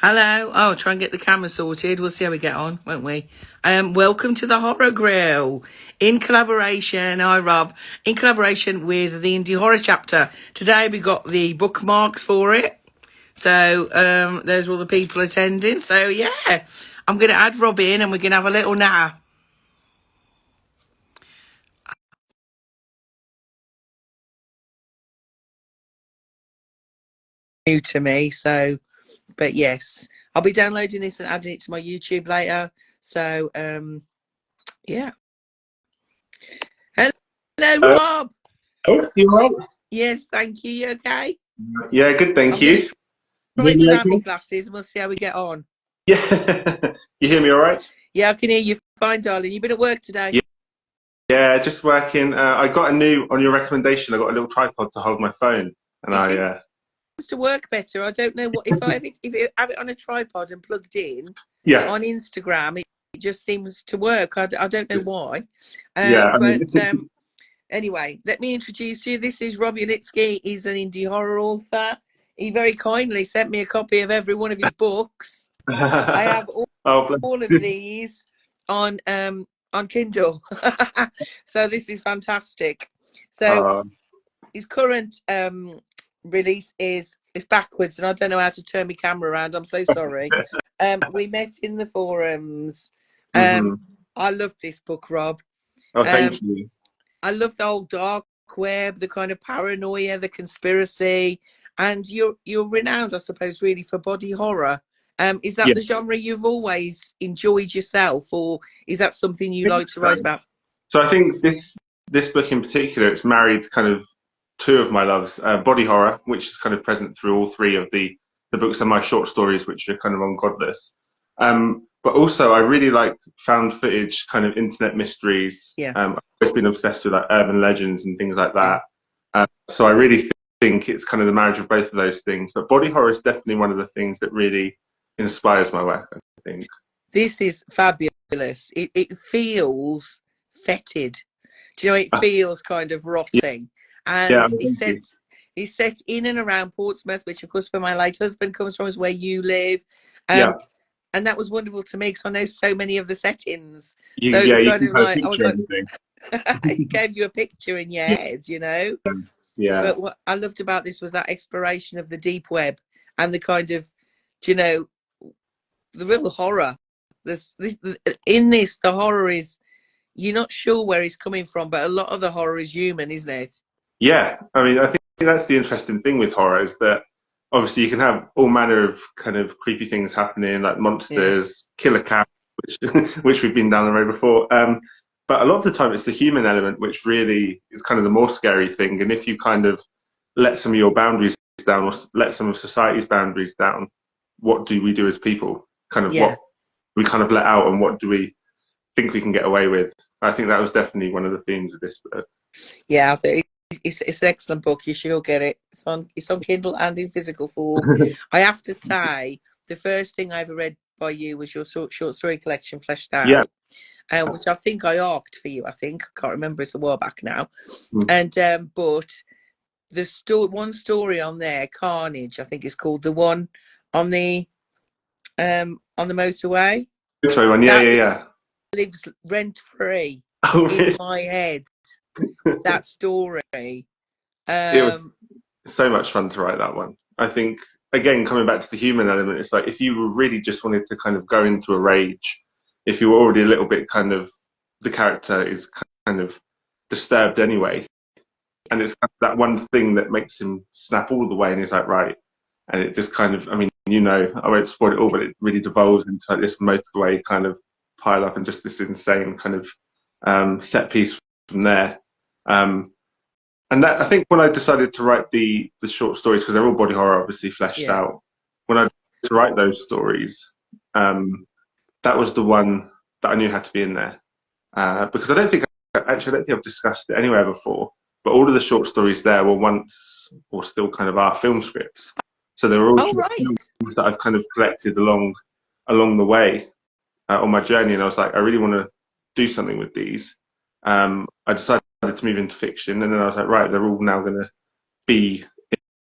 Hello. Oh, try and get the camera sorted. We'll see how we get on, won't we? Welcome to the Horror Grill in collaboration. Hi, Rob. In collaboration with the Indie Horror Chapter. Today we got the bookmarks for it. So there's all the people attending. So yeah, I'm going to add Rob in and we're going to have a little nap. New to me, so but yes, I'll be downloading this and adding it to my YouTube later. So yeah. Hello, Rob. Oh, you all right? Yes, thank you. You okay? Yeah, good, thank I'm going you. to You try hear it me without my okay? glasses and we'll see how we get on. Yeah. You hear me all right? Yeah, I can hear you fine, darling. You've been at work today? Yeah, yeah, just working. I got on your recommendation, I got a little tripod to hold my phone. And It I, seems to work better. I don't know what if you have it on a tripod and plugged in yeah, on Instagram, it just seems to work. I don't know why. yeah, I mean, But anyway, let me introduce you. This is Rob Ulitski. He's an indie horror author. He very kindly sent me a copy of every one of his books. I have oh, bless all of you. these on Kindle. So this is fantastic. So Oh, his current release is backwards, and I don't know how to turn my camera around. I'm so sorry. We met in the forums. mhm. I loved this book, Rob. Oh, Um, thank you. I love the whole dark web, the kind of paranoia, the conspiracy, and you're renowned, I suppose, really for body horror. Is that Yeah, the genre you've always enjoyed yourself, or is that something you I think like to so. write about? So I think this book in particular, it's married kind of two of my loves, body horror, which is kind of present through all three of the books and my short stories, which are kind of on Godless. But also, I really like found footage, kind of internet mysteries. Yeah, I've always been obsessed with like urban legends and things like yeah. that. So I really think it's kind of the marriage of both of those things. But body horror is definitely one of the things that really inspires my work, I think. This is fabulous. It feels fetid. Do you know, it Uh, feels kind of yeah, rotting. yeah, And thank you. he's set in and around Portsmouth, which of course where my late husband comes from, is where you live. Yeah, Um, and that was wonderful to me because I know so many of the settings. So it yeah, was you kind can of kind of like I was picture like, everything. it gave you a picture in your Yeah, head, you know. yeah. But what I loved about this was that exploration of the deep web and the kind of, you know, the real horror. This in this, the horror is you're not sure where he's coming from, but a lot of the horror is human, isn't it? Yeah, I mean, I think that's the interesting thing with horror is that obviously you can have all manner of kind of creepy things happening, like Yeah, monsters, killer cats, which which we've been down the road before. But a lot of the time, it's the human element which really is kind of the more scary thing. And if you kind of let some of your boundaries down, or let some of society's boundaries down, what do we do as people? Kind of yeah, what we kind of let out, and what do we think we can get away with? I think that was definitely one of the themes of this book. yeah. I think it's an excellent book. You should all get it. It's on Kindle and in physical form. I have to say, the first thing I ever read by you was your short story collection, Fleshed Yeah. Out, which I think I arced for you. I think I can't remember. It's a while back now. Mm. And but the one story on there, Carnage, I think it's called, the one on the motorway, This way one, yeah, that yeah, yeah. lives rent free Oh, in really? my head. That story. It was Um, so much fun to write that one. I think, again, coming back to the human element, it's like if you were really just wanted to kind of go into a rage, if you were already a little bit kind of, the character is kind of disturbed anyway. And it's that one thing that makes him snap all the way and he's like, right. And it just kind of, I mean, I won't spoil it all, but it really devolves into like this motorway kind of pile up and just this insane kind of set piece from there. Um, And that, I think when I decided to write the short stories, because they're all body horror, obviously fleshed yeah. out. When I decided to write those stories, that was the one that I knew had to be in there. Because I don't think I've discussed it anywhere before. But all of the short stories there were once, or still kind of are, film scripts. So they were all Oh short right. films that I've kind of collected along the way on my journey. And I was like, I really want to do something with these. I decided to move into fiction, and then I was like, right, they're all now going to be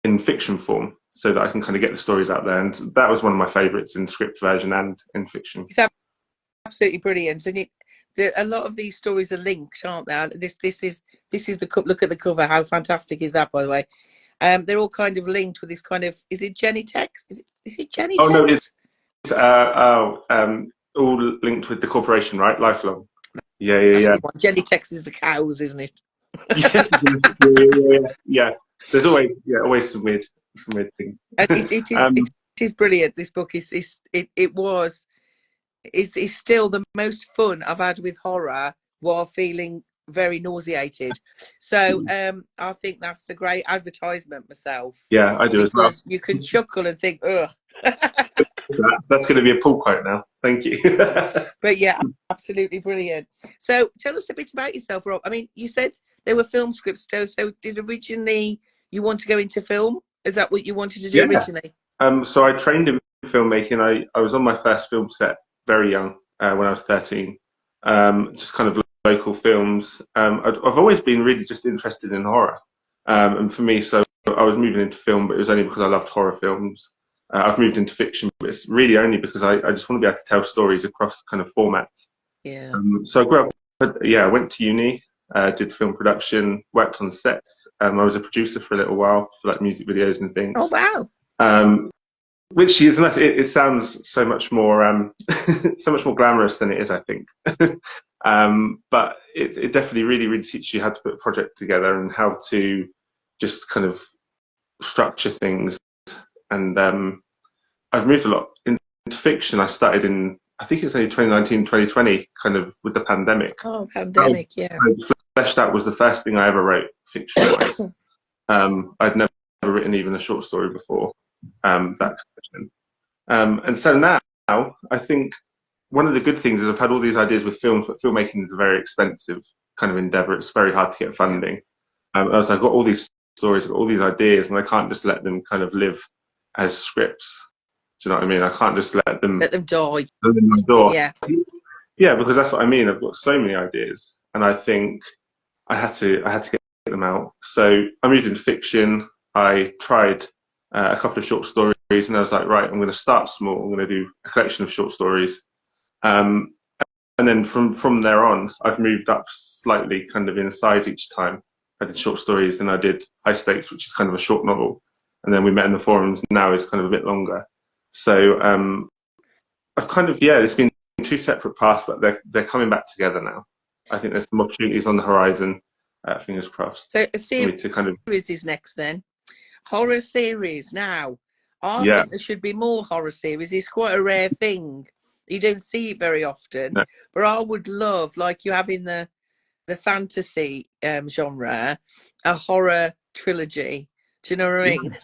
in fiction form. so that I can kind of get the stories out there. And that was one of my favourites in script version and in fiction. It's absolutely brilliant, and a lot of these stories are linked, aren't they? This is look at the cover. How fantastic is that, by the way? They're all kind of linked with this kind of, is it Jenny Tex? Is it Jenny Tex? Oh no, it's all linked with the corporation, right? Lifelong. Yeah. Jenny Tex is the cows, isn't it? Yeah. There's always some weird things. It is brilliant. This book is still the most fun I've had with horror while feeling very nauseated. So I think that's a great advertisement myself. Yeah, I do as well. Because you can chuckle and think, ugh. That's going to be a pull quote now. Thank you. But yeah, absolutely brilliant. So tell us a bit about yourself, Rob. I mean, you said there were film scripts, so did originally you want to go into film? Is that what you wanted to do originally? So I trained in filmmaking. I was on my first film set very young, when I was 13. Just kind of local films. I've always been really just interested in horror. And for me, so I was moving into film, but it was only because I loved horror films. I've moved into fiction, but it's really only because I just want to be able to tell stories across kind of formats. Yeah. So I grew up, I went to uni, did film production, worked on sets. I was a producer for a little while for like music videos and things. Oh, wow. Which is nice. It sounds so much more so much more glamorous than it is, I think. But it definitely really teaches you how to put a project together and how to just kind of structure things. And I've moved a lot into fiction. I started in, I think it was only 2019, 2020, kind of with the pandemic. Oh, pandemic, yeah. Fleshed Out was the first thing I ever wrote fiction-wise. I'd never written even a short story before. That question. And so now I think one of the good things is I've had all these ideas with films, but filmmaking is a very expensive kind of endeavor. It's very hard to get funding. I've got all these stories, I've got all these ideas, and I can't just let them kind of live as scripts. Do you know what I mean? I can't just let them die in my door. Yeah, because that's what I mean. I've got so many ideas, and I think I had to get them out. So I moved into fiction. I tried a couple of short stories, and I was like, right, I'm going to start small. I'm going to do a collection of short stories, and then from there on, I've moved up slightly, kind of in size each time. I did short stories, and I did High Stakes, which is kind of a short novel, and then We Met in the Forums. Now is kind of a bit longer. So I've kind of it's been two separate paths, but they're coming back together now. I think there's some opportunities on the horizon. Fingers crossed. So a series is next then. Horror series now. I think there should be more horror series. It's quite a rare thing. You don't see it very often. No. But I would love, like you have in the fantasy genre, a horror trilogy. Do you know what I mean?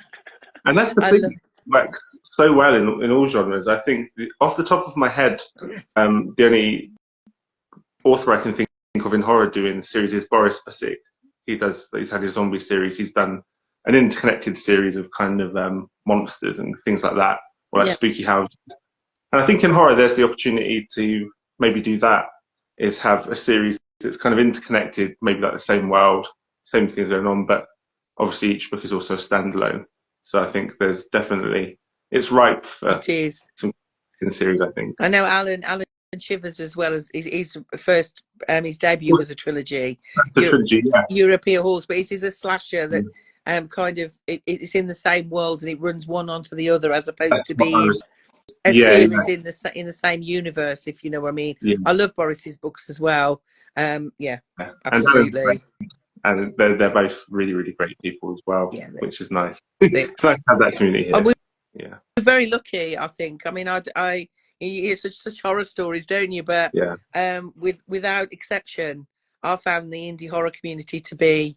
And that's the thing. It works so well in all genres. I think off the top of my head, the only author I can think of in horror doing the series is Boris Bassik. He's had his zombie series. He's done an interconnected series of kind of monsters and things like that, or like spooky houses. And I think in horror, there's the opportunity to maybe do that, is have a series that's kind of interconnected, maybe like the same world, same things going on, but obviously each book is also a standalone. So I think there's definitely, it's ripe for some series, I think. I know Alan Shivers as well, as his first, his debut was a trilogy. That's a trilogy, yeah. European Horse, but it is a slasher that kind of, it's in the same world and it runs one onto the other, as opposed to being a series in the same universe, if you know what I mean. Yeah. I love Boris's books as well. Absolutely. And they're both really great people as well, which is nice. It's nice to have that community here. We're very lucky, I think. I mean, you hear such horror stories, don't you? But without exception, I found the indie horror community to be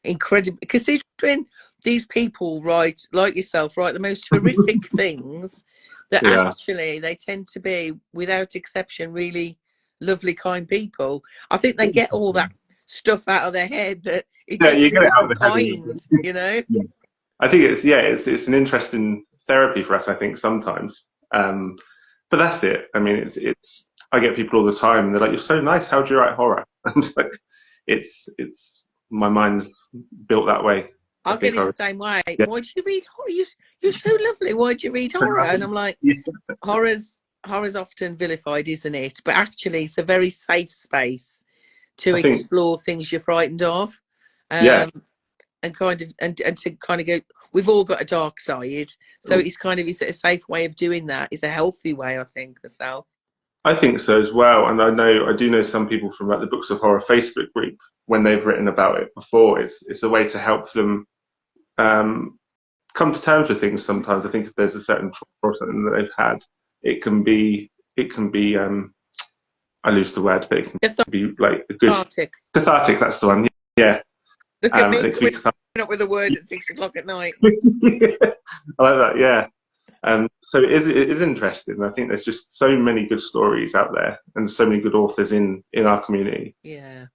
incredible. Considering these people write, like yourself, write the most horrific things, that actually they tend to be, without exception, really lovely, kind people. I think they get all that stuff out of their head that it just you get it out of kind, you know. I think it's an interesting therapy for us, I think, sometimes. But that's it. I mean, it's I get people all the time and they're like, "You're so nice, how'd you write horror?" I'm just like, it's my mind's built that way. I I get think it I the would, same way. yeah. Why do you read horror? You're so lovely. Why do you read So horror? I And think, I'm like, yeah, horror's often vilified, isn't it? But actually, it's a very safe space to I think, explore things you're frightened of, yeah, um, and kind of and to kind of go. We've all got a dark side, so it's kind of it's a safe way of doing that. It's a healthy way, I think, myself. I think so as well. And I do know some people from like the Books of Horror Facebook group when they've written about it before. It's a way to help them um, come to terms with things. Sometimes I think if there's a certain trauma or something that they've had, it can be I lose the word, but it can be like a good Cathartic. cathartic. That's the one. Yeah, Look at and me it can be coming cathartic. up with a word at 6 o'clock at night. I like that. Yeah. So it is interesting. I think there's just so many good stories out there, and so many good authors in our community. Yeah,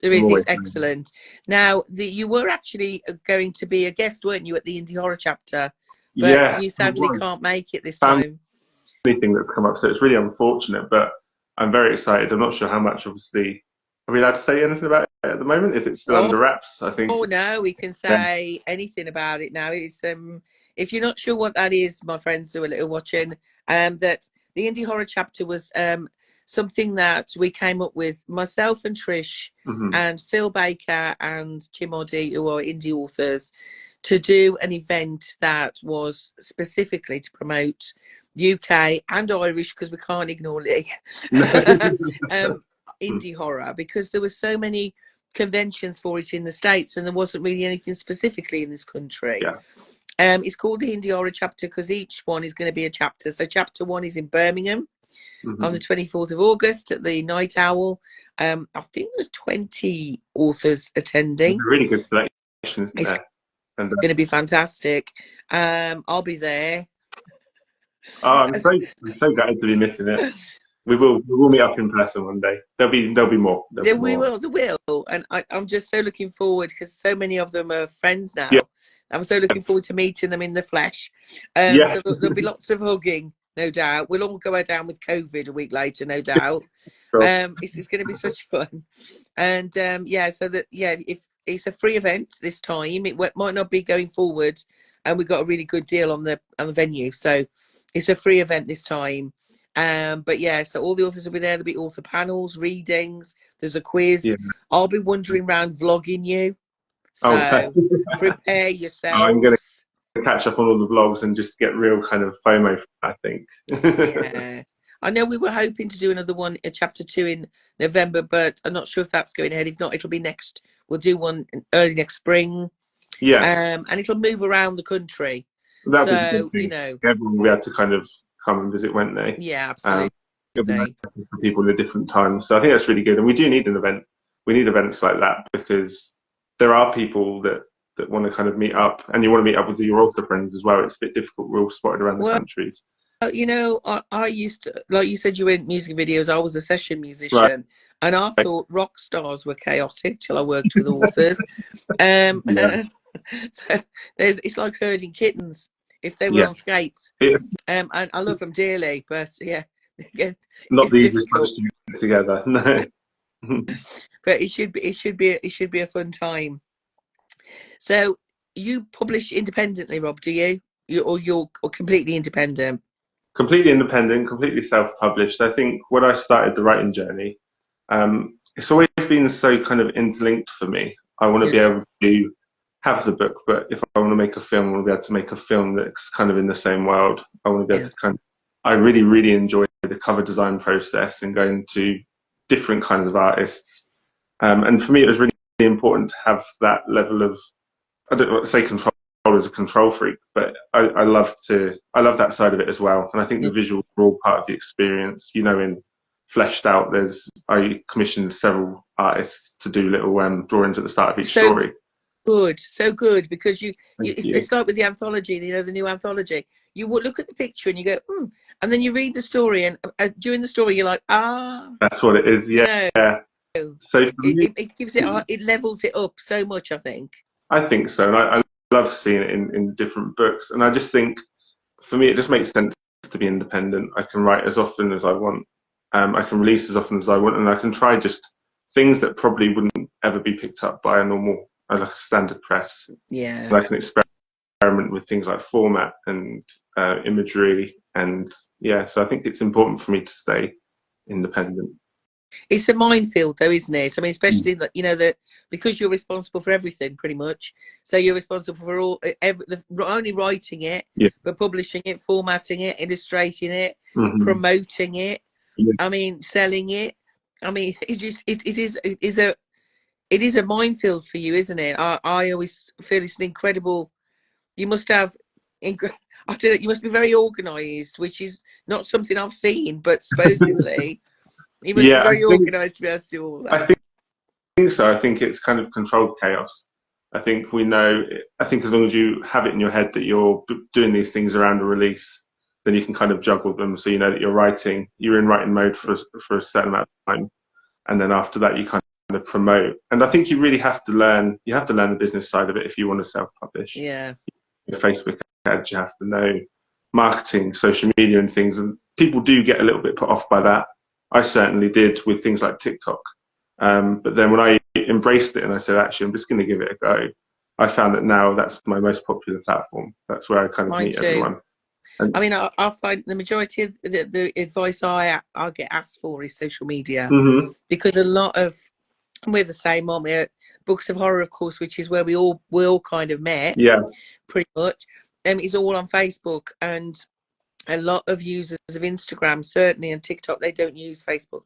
there I'm is. It's always excellent. Now, you were actually going to be a guest, weren't you, at the Indie Horror chapter? But yeah. you sadly can't make it this Family time. thing that's come up, so it's really unfortunate. But I'm very excited. I'm not sure how much. Obviously, are we allowed to say anything about it at the moment? Is it still Oh, under wraps? I think. oh no, we can Yeah. say anything about it now. It's if you're not sure what that is, my friends do a little watching. That the Indie Horror chapter was something that we came up with, myself and Trish Mhm. and Phil Baker and Jim Oddy, who are indie authors, to do an event that was specifically to promote UK and Irish, because we can't ignore it, indie horror, because there were so many conventions for it in the States and there wasn't really anything specifically in this country. Yeah. It's called the Indie Horror chapter because each one is going to be a chapter. So chapter 1 is in Birmingham on the Mhm. 24th of August at the Night Owl. I think there's 20 authors It's attending. a really good selection, isn't It's there? And going to be fantastic. I'll be there. I'm so glad to be missing it. We will meet up in person one day. There'll be more. There'll Yeah, be more. there will. And I'm just so looking forward because so many of them are friends now. Yeah. I'm so looking forward to meeting them in the flesh. Yeah. So there'll be lots of hugging, no doubt. We'll all go down with COVID a week later, no doubt. Sure. It's going to be such fun. And if it's a free event this time, it might not be going forward, and we got a really good deal on the venue. So it's a free event this time. But yeah, so all the authors will be there. There'll be author panels, readings. There's a quiz. Yeah. I'll be wandering around vlogging you. Okay. So prepare I'm going yourselves. to catch up on all the vlogs and just get real kind of FOMO, I think. Yeah. I know we were hoping to do another one, a chapter 2 in November, but I'm not sure if that's going ahead. If not, it'll be next. We'll do one early next spring. Yeah, And it'll move around the country. that'd be the good So, thing. Everyone will be able to kind of come and visit, won't they? yeah, absolutely. It'll be nice for people at different times. So I think that's really good. And we do need an event. We need events like that because there are people that want to kind of meet up, and you want to meet up with your author friends as well. It's a bit difficult. We're all spotted around the country. I used to, like you said, you were in music videos. I was a session musician, Right. and I thought rock stars were chaotic till I worked with authors. Yeah. So it's like herding kittens if they were Yeah. on skates. Yeah. And I love them dearly, but yeah, Not it's the easiest difficult. to get together. No. But it should be a fun time. So you publish independently, Rob? Do you? You're completely independent? Completely independent, completely self-published. I think when I started the writing journey, it's always been so kind of interlinked for me. I want to be able to have the book, but if I want to make a film, I want to be able to make a film that's kind of in the same world. I want to be able to I really, really enjoy the cover design process and going to different kinds of artists. And for me, it was really important to have that level of, I don't want to say control as a control freak, but I love that side of it as well. And I think the visuals are all part of the experience. In Fleshed Out, I commissioned several artists to do little drawings at the start of each story. So good, because it's like with the anthology, the new anthology. You would look at the picture and you go, and then you read the story, and during the story you're like, that's what it is. Yeah. So for me, it gives it levels it up so much, I think. I think so, and I love seeing it in different books. And I just think, for me, it just makes sense to be independent. I can write as often as I want. I can release as often as I want, and I can try just things that probably wouldn't ever be picked up by a normal I like a standard press. Yeah. And I can experiment with things like format and imagery, and yeah. So I think it's important for me to stay independent. It's a minefield, though, isn't it? I mean, especially that, you know, that because you're responsible for everything, pretty much. So you're responsible for only writing it, Yeah. but publishing it, formatting it, illustrating it, Mm-hmm. promoting it. Yeah. I mean, selling it. I mean, it is a minefield for you, isn't it? I always feel it's an incredible. You must have. I don't know, you must be very organised, which is not something I've seen, but supposedly. You must be very organised to be able to do all that. I think so. I think it's kind of controlled chaos. I think as long as you have it in your head that you're doing these things around a release, then you can kind of juggle them. So you know that you're in writing mode for a certain amount of time. And then after that, you kind of promote. And I think you really have to learn the business side of it if you want to self-publish. Yeah. Facebook ads, you have to know marketing, social media and things. And people do get a little bit put off by that. I certainly did with things like TikTok. But then when I embraced it and I said, actually, I'm just going to give it a go, I found that now that's my most popular platform. That's where I kind of meet everyone. I mean, I find the majority of the advice I get asked for is social media, because a lot of, we're the same, aren't we? Books of Horror, of course, which is where we all kind of met. Yeah, pretty much. It's all on Facebook, and a lot of users of Instagram, certainly, and TikTok, they don't use Facebook.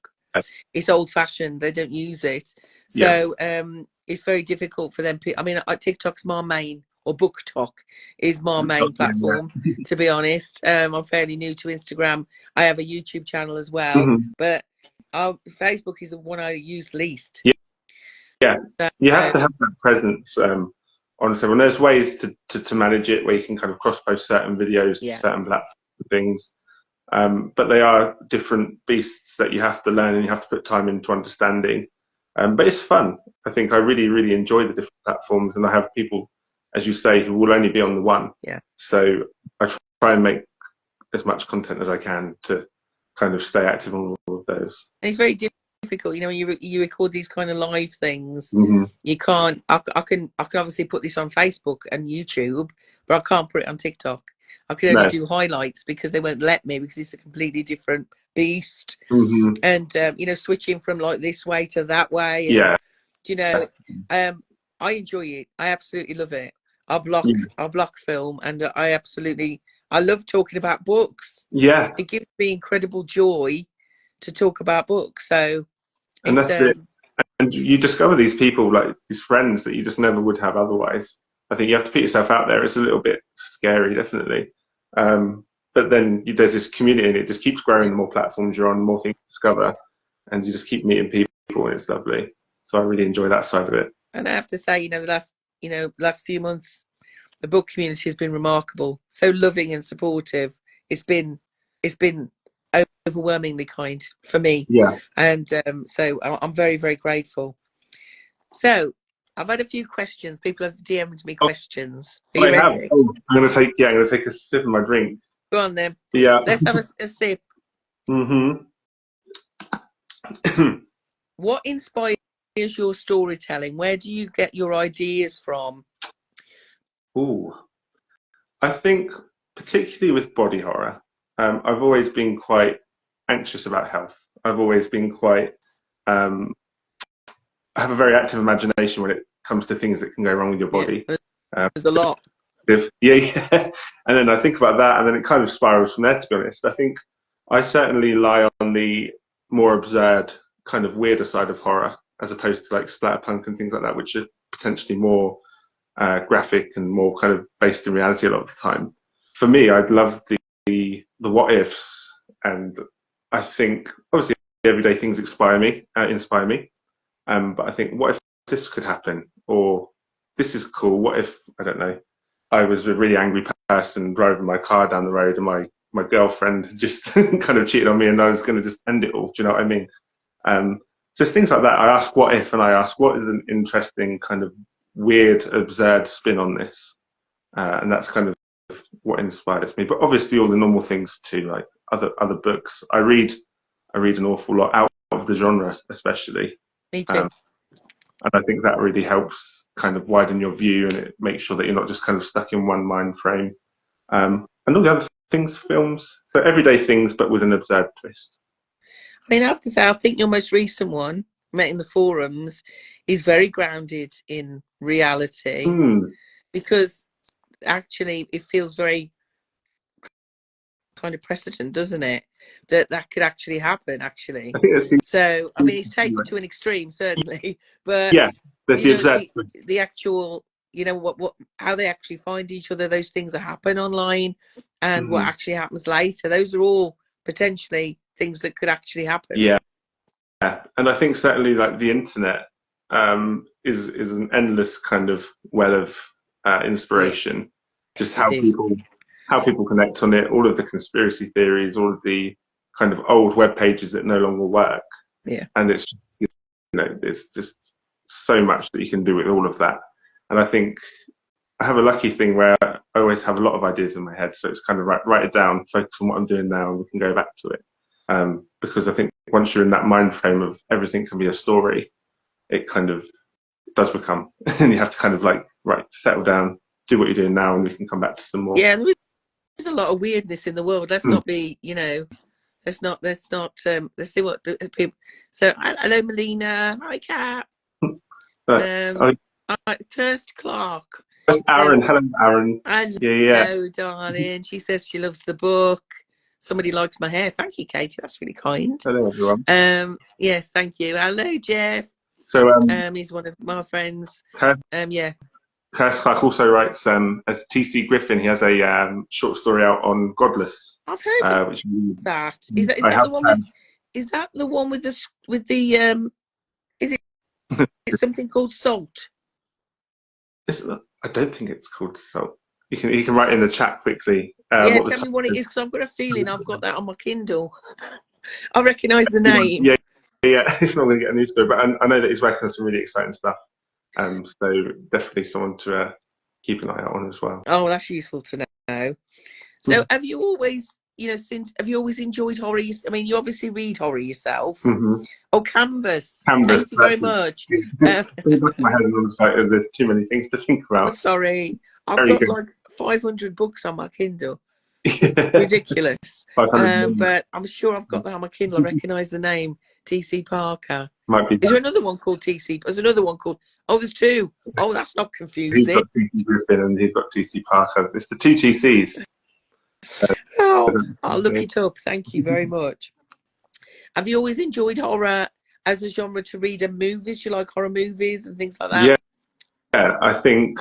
It's old-fashioned. They don't use it, so it's very difficult for them. I mean, TikTok's my main, or BookTok is my main platform. To be honest, I'm fairly new to Instagram. I have a YouTube channel as well, but Facebook is the one I use least. Yeah, you have to have that presence on several. And there's ways to manage it where you can kind of cross-post certain videos to certain platforms and things. But they are different beasts that you have to learn and you have to put time into understanding. But it's fun. I think I really, really enjoy the different platforms, and I have people, as you say, who will only be on the one. Yeah. So I try and make as much content as I can to kind of stay active on all of those. And it's very difficult, you know, when you record these kind of live things. You can't. I can obviously put this on Facebook and YouTube, but I can't put it on TikTok. I can only do highlights because they won't let me, because it's a completely different beast. And you know, switching from like this way to that way. And, you know, I enjoy it. I absolutely love it. I block film, and I love talking about books. Yeah, it gives me incredible joy to talk about books. So, and that's it. And you discover these people, like these friends that you just never would have otherwise. I think you have to put yourself out there. It's a little bit scary, definitely. But then there's this community, and it just keeps growing. The more platforms you're on, the more things you discover, and you just keep meeting people, and it's lovely. So I really enjoy that side of it. And I have to say, you know, the last few months, the book community has been remarkable. So loving and supportive. It's been overwhelmingly kind for me. Yeah. And so I'm very, very grateful. So I've had a few questions. People have DM'd me questions. Are you ready? I'm going to take a sip of my drink. Go on then. Yeah. Let's have a sip. What inspires your storytelling? Where do you get your ideas from? I think particularly with body horror, I've always been quite anxious about health. I've always been quite, I have a very active imagination when it comes to things that can go wrong with your body. There's a lot. Yeah. And then I think about that, and then it kind of spirals from there, to be honest. I think I certainly lie on the more absurd, kind of weirder side of horror, as opposed to like splatterpunk and things like that, which are potentially more graphic and more kind of based in reality a lot of the time. For me, I'd love the what ifs, and I think obviously everyday things inspire me. But I think, what if this could happen, or this is cool? What if, I don't know, I was a really angry person driving my car down the road, and my girlfriend just kind of cheated on me, and I was going to just end it all. Do you know what I mean? So things like that. I ask what if, and I ask what is an interesting kind of weird, absurd spin on this, and that's kind of what inspires me. But obviously all the normal things too, like other books. I read an awful lot out of the genre, especially. Me too. And I think that really helps kind of widen your view, and it makes sure that you're not just kind of stuck in one mind frame. And all the other things, films, so everyday things, but with an absurd twist. I mean, I have to say, I think your most recent one, Met in the Forums, is very grounded in reality, because actually it feels very kind of precedent, doesn't it? That could actually happen, actually. I think that's So, I mean, it's taken to an extreme, certainly, but yeah, there's the absurd twist. the actual, what how they actually find each other, those things that happen online, and what actually happens later. Those are all potentially things that could actually happen. Yeah, and I think certainly like the internet is an endless kind of well of inspiration. Yeah. Just how people connect on it, all of the conspiracy theories, all of the kind of old web pages that no longer work. Yeah, and it's just, it's just so much that you can do with all of that. And I think I have a lucky thing where I always have a lot of ideas in my head, so it's kind of write it down, focus on what I'm doing now, and we can go back to it. Because I think once you're in that mind frame of everything can be a story, it kind of does become, and you have to kind of like, right, settle down, do what you're doing now, and we can come back to some more. Yeah, there's a lot of weirdness in the world. Let's not be, let's see what people. So, hello, Melina. Hi, Kat. Kirst Clark. Aaron, hello, Aaron. Hello, darling. She says she loves the book. Somebody likes my hair. Thank you, Katie. That's really kind. Hello, everyone. Yes, thank you. Hello, Jeff. So, he's one of my friends. Yeah. Kirst Clark also writes as T.C. Griffin. He has a short story out on Godless. I've heard of that. Is that the one with? Is that the one with the? Is it something called Salt? I don't think it's called Salt. You can write in the chat quickly. Yeah, tell me what it is, because I've got a feeling I've got that on my Kindle. I recognise the name. Yeah. It's not going to get a new story, but I know that he's working on some really exciting stuff. So definitely someone to keep an eye out on as well. Oh, that's useful to know. So, have you always, have you always enjoyed horror? I mean, you obviously read horror yourself. Oh, Canvas. Thank you very much. My head on there's too many things to think about. Sorry, I've got like 500 books on my Kindle. It's ridiculous. But I'm sure I've got that on my Kindle. I recognise the name T.C. Parker. Might be. Is there another one called T.C.? There's another one called. Oh, there's two. Oh, that's not confusing. He's got T.C. Griffin and he's got T.C. Parker. It's the two T.C.s. I'll look it up. Thank you very much. Have you always enjoyed horror as a genre to read, and movies? You like horror movies and things like that? Yeah. I think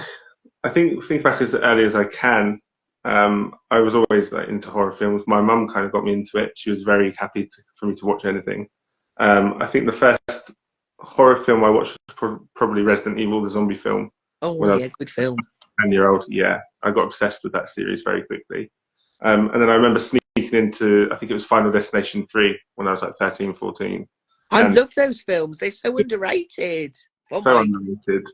back as early as I can. I was always into horror films. My mum kind of got me into it. She was very happy for me to watch anything. I think the first horror film I watched was probably Resident Evil, the zombie film. Oh, yeah, good film. 10-year-old, yeah. I got obsessed with that series very quickly. And then I remember sneaking into, I think it was Final Destination 3 when I was like 13, 14. I love those films. They're so underrated. Underrated.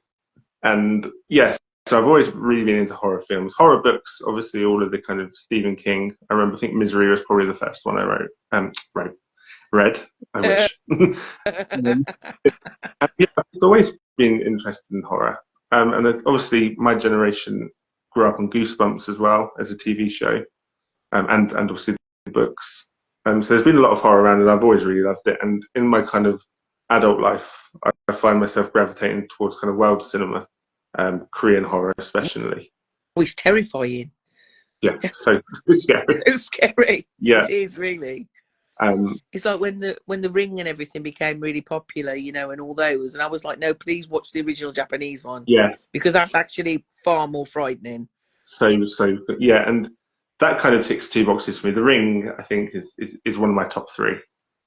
And yes, so I've always really been into horror films. Horror books, obviously all of the kind of Stephen King. I think Misery was probably the first one I read, I wish. I've always been interested in horror. And obviously my generation grew up on Goosebumps as well as a TV show, and obviously the books. So there's been a lot of horror around, and I've always really loved it. And in my kind of adult life, I find myself gravitating towards kind of world cinema, Korean horror especially. Oh, it's terrifying. Yeah, so scary. It's scary. Yeah, it is really. It's like when the Ring and everything became really popular, and all those, and I was like, no, please watch the original Japanese one. Yeah, because that's actually far more frightening. So yeah, and that kind of ticks two boxes for me. The Ring, I think, is one of my top three.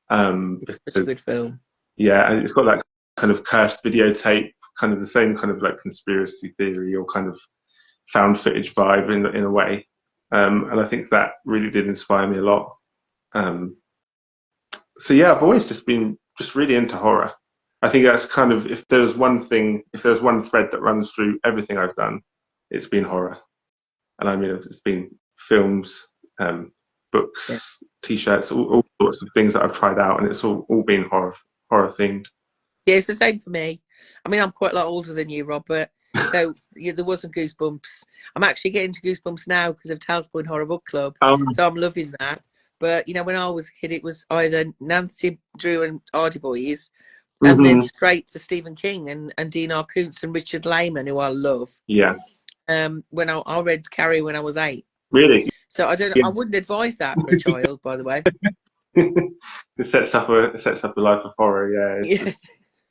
It's a good film. Yeah, and it's got that kind of cursed videotape, kind of the same kind of like conspiracy theory or kind of found footage vibe in a way. And I think that really did inspire me a lot. So yeah, I've always just been really into horror. I think that's kind of, if there's one thread that runs through everything I've done, it's been horror. And I mean, it's been films, books, T-shirts, all sorts of things that I've tried out, and it's all been horror themed. Yeah, it's the same for me. I mean, I'm quite a lot older than you, Robert. So yeah, there wasn't Goosebumps. I'm actually getting to Goosebumps now because of Tales Point Horror Book Club. So I'm loving that. But, you know, when I was a kid, it was either Nancy Drew and Hardy Boys, and then straight to Stephen King and Dean R. Koontz and Richard Lehman, who I love. Yeah. When I read Carrie when I was 8. Really? So I wouldn't advise that for a child, by the way. It sets up a life of horror. Yeah. Yeah.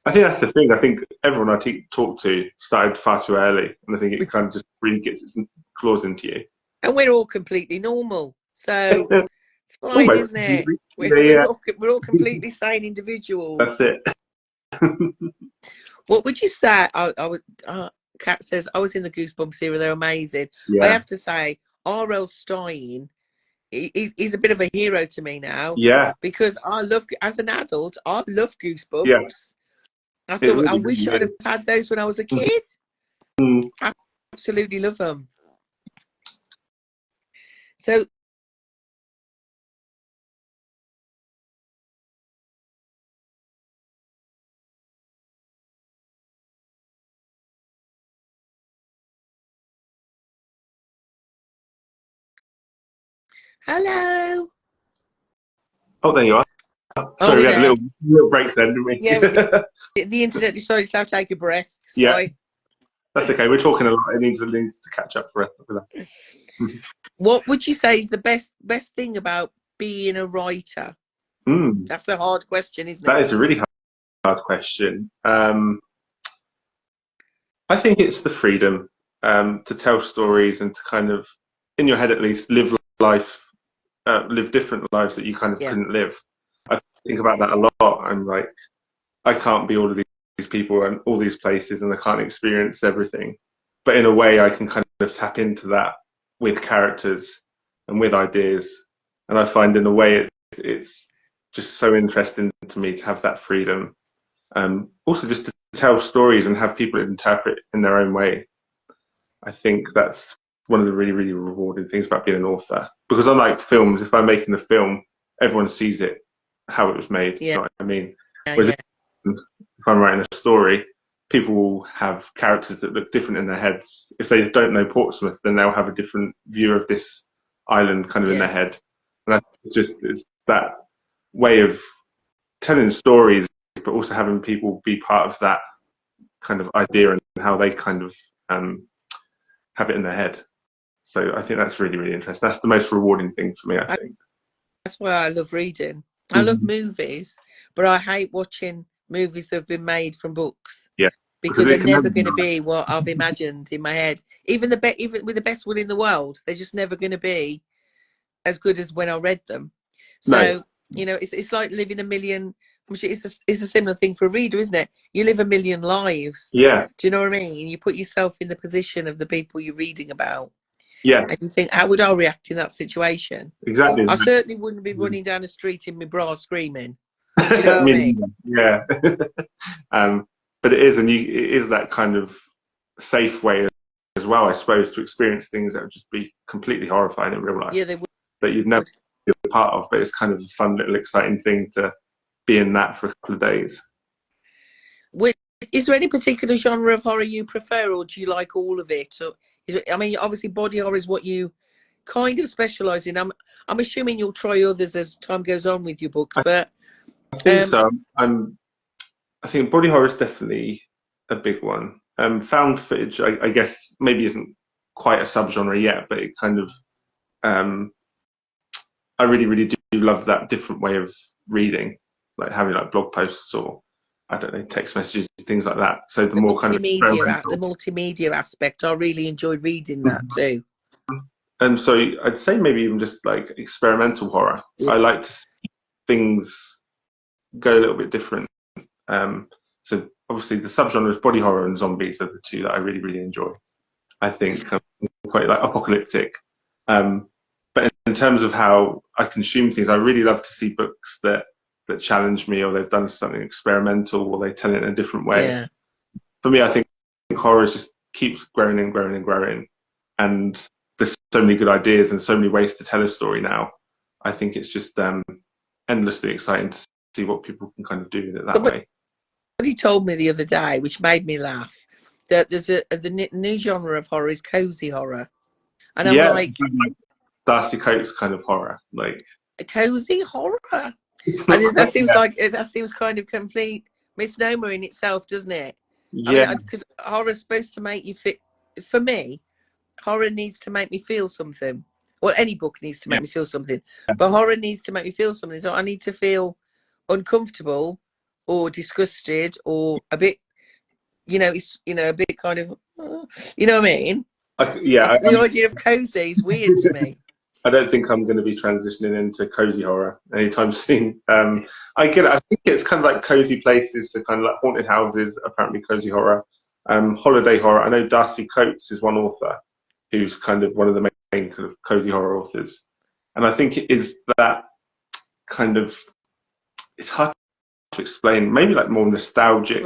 I think that's the thing. I think everyone I talk to started far too early, and I think it kind of just really gets its claws into you. And we're all completely normal, so it's fine, Almost. isn't it? Yeah. We're all completely sane individuals. That's it. What would you say? Kat says I was in the Goosebumps era. They're amazing. Yeah. I have to say, R.L. Stein. He's a bit of a hero to me now. Yeah. Because as an adult, I love Goosebumps. Yeah. I thought, I wish I'd have had those when I was a kid. I absolutely love them. So, hello. Oh, there you are. Sorry, we had a little break then, didn't we? Yeah, the internet decided to take a breath. Yeah. Right. That's okay. We're talking a lot. It needs to catch up for us. What would you say is the best thing about being a writer? That's a hard question, isn't it? That is a really hard question. I think it's the freedom to tell stories and to kind of, in your head at least, live different lives that you kind of couldn't live. I think about that a lot. I'm like, I can't be all of these people and all these places, and I can't experience everything. But in a way, I can kind of tap into that with characters and with ideas. And I find, in a way, it's just so interesting to me to have that freedom. Also, just to tell stories and have people interpret in their own way. I think that's one of the really, really rewarding things about being an author. Because unlike films, if I'm making a film, everyone sees it, how it was made. Yeah. You know what I mean? Whereas if I'm writing a story, people will have characters that look different in their heads. If they don't know Portsmouth, then they'll have a different view of this island kind of in their head. And it's that way of telling stories, but also having people be part of that kind of idea and how they kind of have it in their head. So I think that's really, really interesting. That's the most rewarding thing for me, I think. That's why I love reading. I love movies, but I hate watching movies that have been made from books. Yeah. Because they're never going to be what I've imagined in my head. Even with the best one in the world, they're just never going to be as good as when I read them. So, you know, it's like living a million. It's a similar thing for a reader, isn't it? You live a million lives. Yeah. Do you know what I mean? You put yourself in the position of the people you're reading about. Yeah. And you think, how would I react in that situation? Exactly. I certainly wouldn't be running down the street in my bra screaming. Do you know what I mean? Yeah. But it is that kind of safe way as well, I suppose, to experience things that would just be completely horrifying in real life. Yeah, they would. That you'd never be a part of, but it's kind of a fun little exciting thing to be in that for a couple of days. Is there any particular genre of horror you prefer, or do you like all of it? Or obviously body horror is what you kind of specialise in. I'm assuming you'll try others as time goes on with your books, but I think so. I think body horror is definitely a big one. Found footage, I guess, maybe isn't quite a subgenre yet, but it kind of, I really, really do love that different way of reading, like having like blog posts or, I don't know, text messages, things like that. So the more kind of the multimedia aspect, I really enjoyed reading that too. And so I'd say maybe even just like experimental horror. Yeah. I like to see things go a little bit different. So obviously the subgenres body horror and zombies are the two that I really, really enjoy. I think quite like apocalyptic. But in terms of how I consume things, I really love to see books that challenge me, or they've done something experimental, or they tell it in a different way. Yeah. For me, I think horror just keeps growing and growing and growing. And there's so many good ideas and so many ways to tell a story now. I think it's just endlessly exciting to see what people can kind of do with it that way. told me the other day, which made me laugh, that there's the new genre of horror is cozy horror, and I'm Yeah, like, like Darcy Coates kind of horror. Like a cozy horror, it's and not that quite, seems yeah, like that seems kind of complete misnomer in itself, doesn't it? I yeah, mean, because horror's supposed to make you fit. For me, horror needs to make me feel something. Well, any book needs to yeah. make me feel something, but horror needs to make me feel something. So I need to feel uncomfortable or disgusted or a bit, it's a bit kind of, you know what I mean? Yeah. The idea of cozy is weird to me. I don't think I'm going to be transitioning into cozy horror anytime soon. I get it. I think it's kind of like cozy places, so kind of like haunted houses, apparently cozy horror. Holiday horror. I know Darcy Coates is one author who's kind of one of the main kind of cozy horror authors. And I think it is that kind of, it's hard to explain, maybe like more nostalgic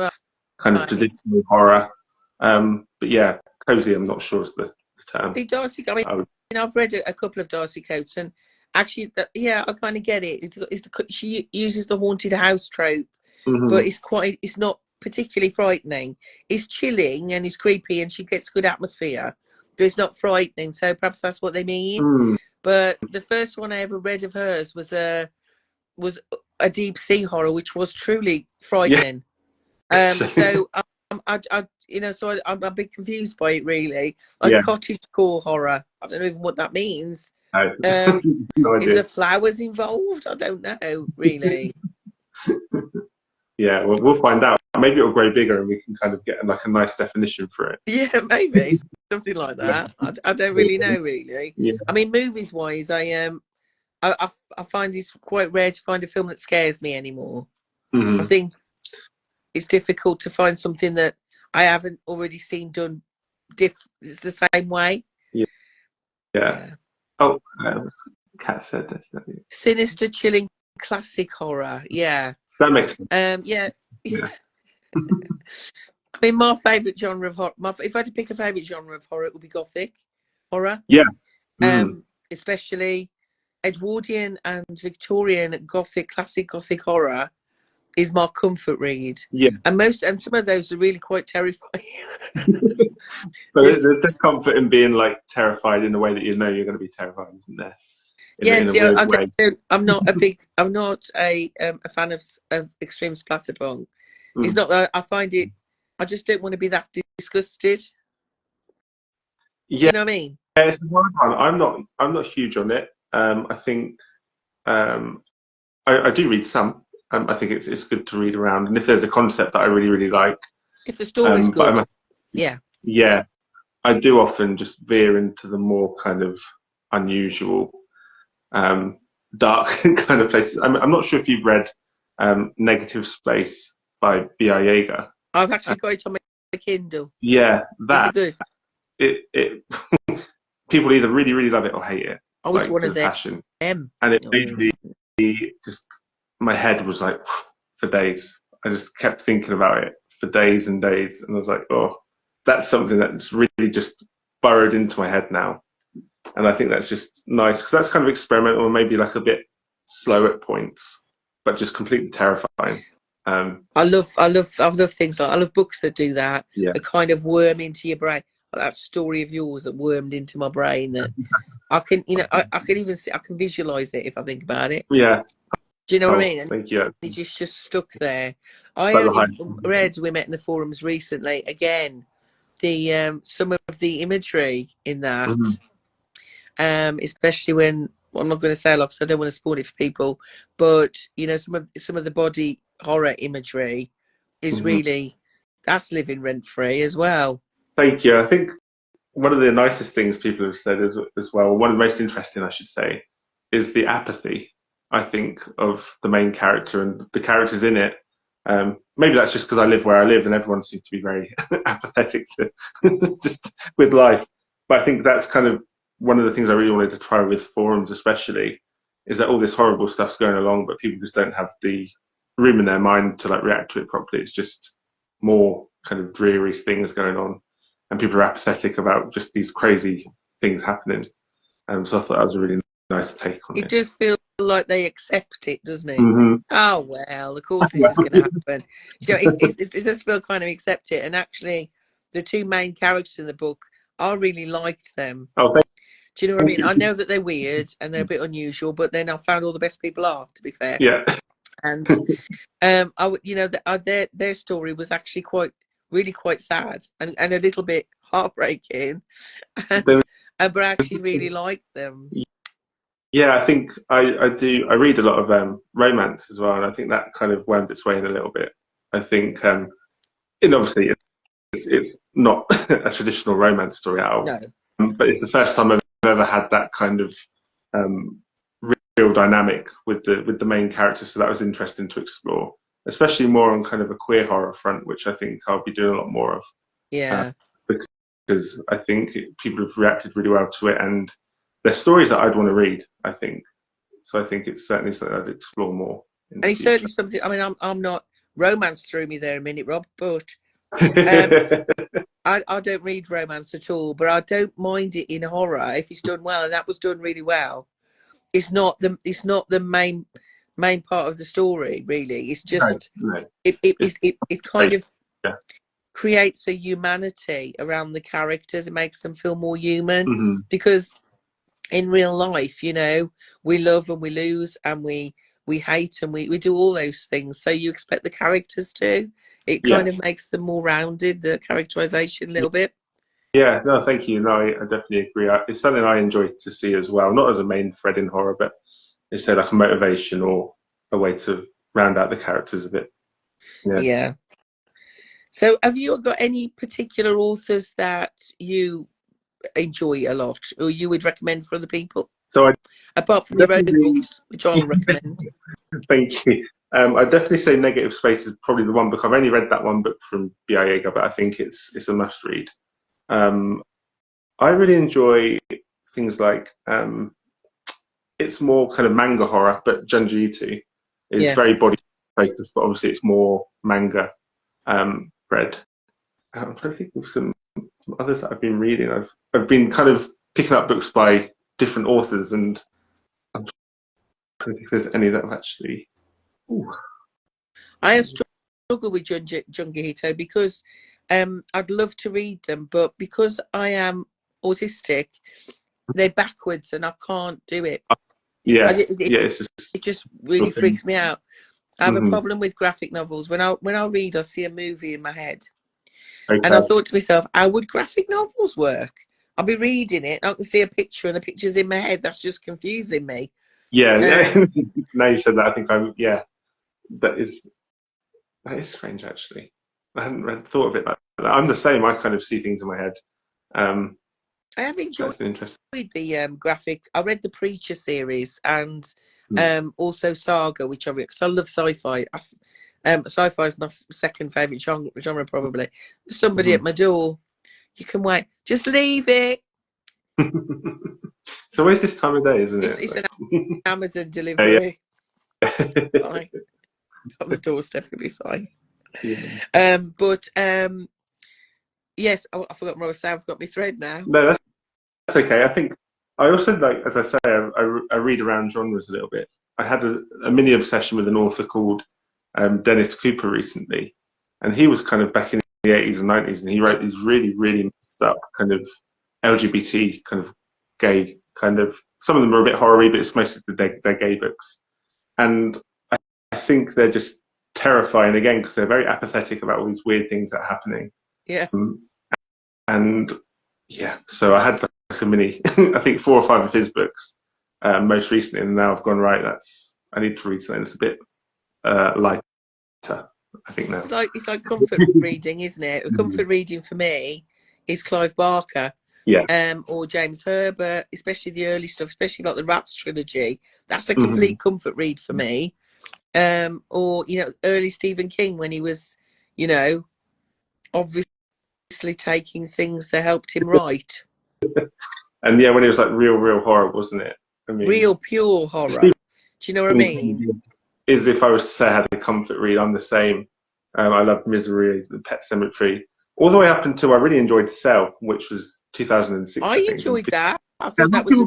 kind of Right. traditional horror. But yeah, cozy, I'm not sure is the term. See, Darcy, I mean, I've read a couple of Darcy Coates, and actually, yeah, I kind of get it. She uses the haunted house trope, but it's not particularly frightening. It's chilling and it's creepy, and she gets good atmosphere, but it's not frightening. So perhaps that's what they mean. But the first one I ever read of hers was a deep sea horror, which was truly Yeah. frightening. So I'm a bit confused by it, really. Like Yeah. cottagecore horror. I don't know even what that means. No Is idea. there flowers involved? I don't know, really. Yeah, we'll find out. Maybe it'll grow bigger and we can kind of get like a nice definition for it. Yeah, maybe something like that. I don't really know, really. Yeah. I mean, movies wise, I find it's quite rare to find a film that scares me anymore. I think it's difficult to find something that I haven't already seen done it's the same way. Yeah. Oh, Kat said this. Sinister, chilling, classic horror. Yeah. That makes sense. Yeah. Yeah. I mean, my favourite genre of horror. If I had to pick a favourite genre of horror, it would be gothic horror. Yeah. Especially Edwardian and Victorian classic gothic horror is my comfort read. Yeah. And some of those are really quite terrifying. But there's the comfort in being like terrified in a way that you know you're going to be terrified, isn't there? I'm not a fan of extreme splatterpunk. It's not that I find it. I just don't want to be that disgusted. Yeah. Do you know what I mean? Yeah, it's the one. I'm not huge on it. I think I do read some. I think it's good to read around, and if there's a concept that I really really like, if the story's good, yeah, I do often just veer into the more kind of unusual, dark kind of places. I'm not sure if you've read Negative Space by B.I. Yeager. I've actually got it on my Kindle. Yeah, that is it good? It people either really really love it or hate it. I was like, one of them. Passion. And it made me just, my head was like for days. I just kept thinking about it for days and days, and I was like, oh, that's something that's really just burrowed into my head now. And I think that's just nice because that's kind of experimental and maybe like a bit slow at points, but just completely terrifying. I love things like, I love books that do that. Yeah. That kind of worm into your brain. Like that story of yours that wormed into my brain that I can, I can even I can visualize it if I think about it. Yeah. Do you know what I mean? Thank you. It's just stuck there. I only read We Met in the Forums recently. Again, the some of the imagery in that, especially when, well, I'm not going to say a lot because I don't want to spoil it for people, but some of the body horror imagery is really, that's living rent free as well. Thank you. I think one of the nicest things people have said as well, one of the most interesting, I should say, is the apathy, I think, of the main character and the characters in it. Maybe that's just because I live where I live and everyone seems to be very apathetic to just with life. But I think that's kind of one of the things I really wanted to try with forums, especially, is that all this horrible stuff's going along, but people just don't have the room in their mind to like react to it properly. It's just more kind of dreary things going on, and people are apathetic about just these crazy things happening. So I thought that was a really nice take on it. It does feel like they accept it, doesn't he? Mm-hmm. Oh well, of course this is going to happen. You know, it just feel kind of accept it. And actually, the two main characters in the book, I really liked them. Oh, Do you know what I mean? you. I know that they're weird and they're a bit unusual, but then I found all the best people are, to be fair. Yeah. And you know, their story was actually really quite sad and a little bit heartbreaking, and but I actually really liked them. Yeah, I think I do. I read a lot of romance as well, and I think that kind of wound its way in a little bit. I think, and obviously it's not a traditional romance story at all, No. But it's the first time I've ever had that kind of real dynamic with the main character. So that was interesting to explore, especially more on kind of a queer horror front, which I think I'll be doing a lot more of. Yeah. Because I think people have reacted really well to it, and they're stories that I'd want to read, I think. So I think it's certainly something I'd explore more. And it's certainly something. I mean, I'm not romance threw me there a minute, Rob, but I don't read romance at all. But I don't mind it in horror if it's done well, and that was done really well. It's not the main part of the story, really. It's just no. It kind of yeah. creates a humanity around the characters. It makes them feel more human, mm-hmm. because in real life, you know, we love and we lose and we hate and we do all those things. So you expect the characters to. It kind of makes them more rounded, the characterization a little bit. Yeah, no, thank you. No, I definitely agree. It's something I enjoy to see as well, not as a main thread in horror, but it's like a motivation or a way to round out the characters a bit. Yeah. So have you got any particular authors that you enjoy a lot or you would recommend for other people? So apart from your own books, which I'll recommend. Thank you. I'd definitely say Negative Space is probably the one book. I've only read that one book from B.I. Yeager, but I think it's a must read. I really enjoy things like it's more kind of manga horror, but Junji Ito is very body focused, but obviously it's more manga read. I'm trying to think of some others that I've been reading. I've been kind of picking up books by different authors, and I'm trying to think if there's any that have actually. Ooh. I have struggled with Junji Ito because I'd love to read them, but because I am autistic, they're backwards and I can't do it. It just really freaks me out. I have a problem with graphic novels. When I read, I see a movie in my head. Okay. And I thought to myself, how would graphic novels work? I'll be reading it, and I can see a picture and the picture's in my head. That's just confusing me. Yeah. Now you said that, I think that is strange, actually. I hadn't thought of it like that. I'm the same. I kind of see things in my head. I have enjoyed the graphic. I read the Preacher series and also Saga, which I read because I love sci-fi. Sci-fi is my second favourite genre, probably. Somebody at my door. You can wait. Just leave it. It's always this time of day, isn't it? It's an Amazon delivery. Fine. It's on the doorstep. It'll be fine. Yeah. Yes, I forgot what I was saying. I've got my thread now. No, that's okay. I think I also like, as I say, I read around genres a little bit. I had a mini obsession with an author called Dennis Cooper recently, and he was kind of back in the 80s and 90s, and he wrote these really, really messed up kind of LGBT kind of gay kind of. Some of them are a bit horror-y, but it's mostly they're gay books, and I think they're just terrifying again because they're very apathetic about all these weird things that are happening. Yeah. And yeah, so I had like a mini, I think 4 or 5 of his books most recently, and now I've gone, right, I need to read something that's a bit lighter, I think now. It's like comfort reading, isn't it? Comfort reading for me is Clive Barker. Yeah. Or James Herbert, especially the early stuff, especially like the Rats trilogy. That's a complete comfort read for me. Or, you know, early Stephen King when he was, you know, obviously taking things that helped him write. And yeah, when it was like real horror, wasn't it? I mean, real pure horror. Do you know what I mean? Is if I was to say I had a comfort read, I'm the same. I loved Misery, The Pet Cemetery, all the way up until I really enjoyed Cell, which was 2006. I enjoyed that. I thought that was a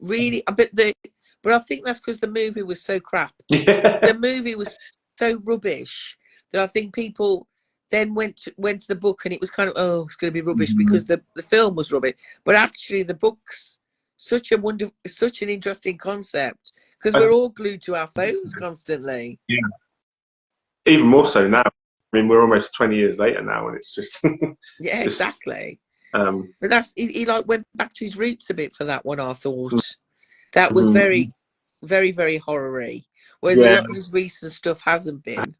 really, but But I think that's because the movie was so crap. Yeah. The movie was so rubbish that I think people then went to the book, and it was kind of, oh, it's going to be rubbish because the film was rubbish. But actually, the book's such an interesting concept because we're all glued to our phones constantly. Yeah. Even more so now. I mean, we're almost 20 years later now, and it's just Yeah, just, exactly. But he like went back to his roots a bit for that one. I thought that was very, very, very horror-y, whereas a lot of his recent stuff hasn't been.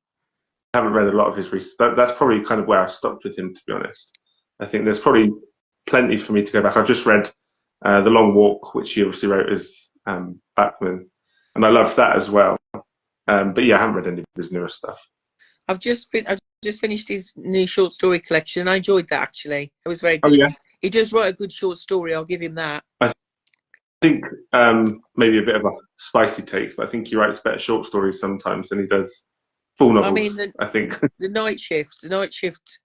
I haven't read a lot of his recent. That's probably kind of where I stopped with him, to be honest. I think there's probably plenty for me to go back. I've just read The Long Walk, which he obviously wrote as Bachman, and I loved that as well. But yeah, I haven't read any of his newer stuff. I've just finished his new short story collection, and I enjoyed that, actually. It was very good. Oh, yeah. He does write a good short story, I'll give him that. I think maybe a bit of a spicy take, but I think he writes better short stories sometimes than he does full novels. I mean, I think the Night Shift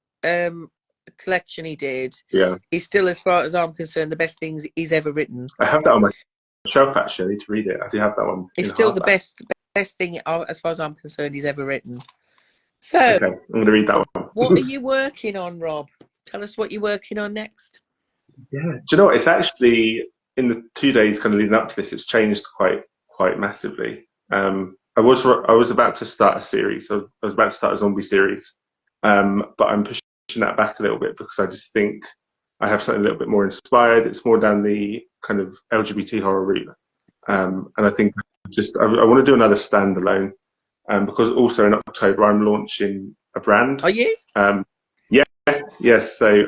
collection he did, yeah, is still, as far as I'm concerned, the best things he's ever written. I have that on my shelf, actually. I need to read it. I do have that one. It's still the best thing, as far as I'm concerned, he's ever written. So, okay, I'm going to read that one. What are you working on, Rob? Tell us what you're working on next. Yeah, do you know what? It's actually, in the 2 days kind of leading up to this, it's changed quite massively. I was about to start a series. I was about to start a zombie series, but I'm pushing that back a little bit because I just think I have something a little bit more inspired. It's more down the kind of LGBT horror route, and I think I want to do another standalone, because also in October I'm launching a brand. Are you? Yes. So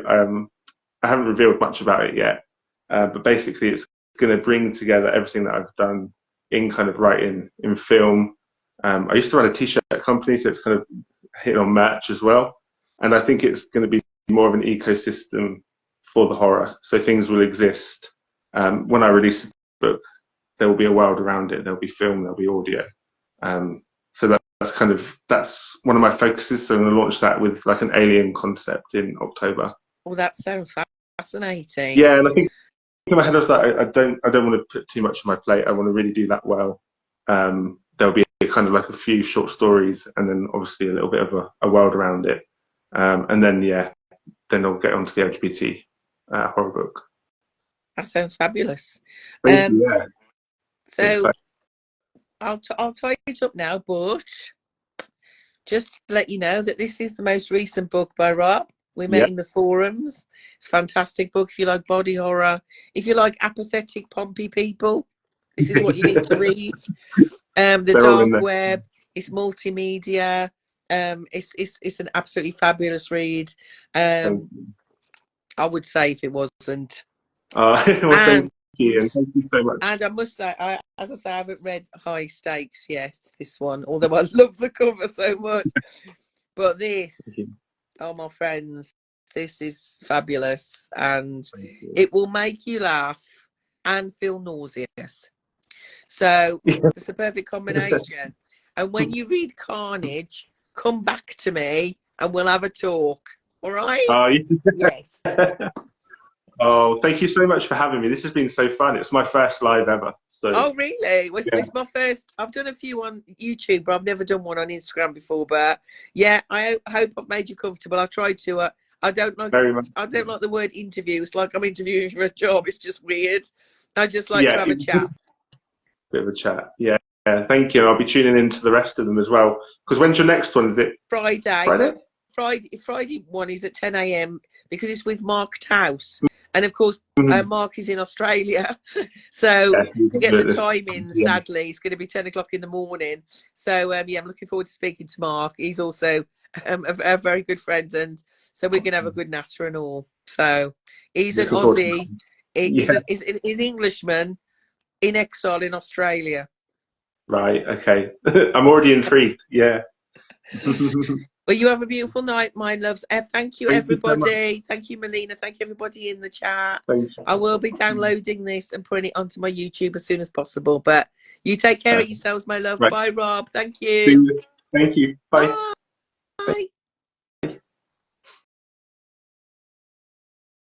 I haven't revealed much about it yet, but basically it's going to bring together everything that I've done in kind of writing, in film. I used to run a t-shirt company, so it's kind of hitting on merch as well. And I think it's going to be more of an ecosystem for the horror. So things will exist. When I release a book, there will be a world around it. There'll be film, there'll be audio. So that's one of my focuses. So I'm going to launch that with like an alien concept in October. Oh, that sounds fascinating. Yeah, and I think in my head I was like, I don't want to put too much on my plate. I want to really do that well. There'll be kind of like a few short stories, and then obviously a little bit of a world around it, and then I'll get onto the LGBT horror book. That sounds fabulous. Thank you, yeah. So I'll tie it up now, but just to let you know that this is the most recent book by Rob. We met in the forums. It's a fantastic book if you like body horror. If you like apathetic, pompy people, this is what you need to read. The Dark Web, it's multimedia. It's an absolutely fabulous read. I would say if it wasn't. Thank you, and thank you so much. And I must say, I haven't read High Stakes yet, this one, although I love the cover so much. But this, oh, my friends, this is fabulous, and it will make you laugh and feel nauseous. So it's a perfect combination. And when you read Carnage, come back to me and we'll have a talk. All right? Yes. Oh, thank you so much for having me. This has been so fun. It's my first live ever. So. Oh, really? It's my first. I've done a few on YouTube, but I've never done one on Instagram before. But yeah, I hope I've made you comfortable. I tried to. I don't like the word interview. It's like I'm interviewing for a job. It's just weird. I just like to have a chat. Bit of a chat. Yeah. Thank you. I'll be tuning into the rest of them as well. Because when's your next one? Is it Friday? Friday? So Friday one is at 10 a.m. because it's with Mark Taus. And of course, Mark is in Australia. So to get the time in, sadly, it's going to be 10 o'clock in the morning. So I'm looking forward to speaking to Mark. He's also a very good friend. And so we're going to have a good natter and all. So he's an Aussie. He's Englishman in exile in Australia. Right, okay. I'm already intrigued, yeah. Well, you have a beautiful night, my loves. Thank you, everybody. Thank you, Melina. Thank you, everybody in the chat. I will be downloading this and putting it onto my YouTube as soon as possible. But you take care of yourselves, my love. Right. Bye, Rob. Thank you. Thank you. Bye. Bye.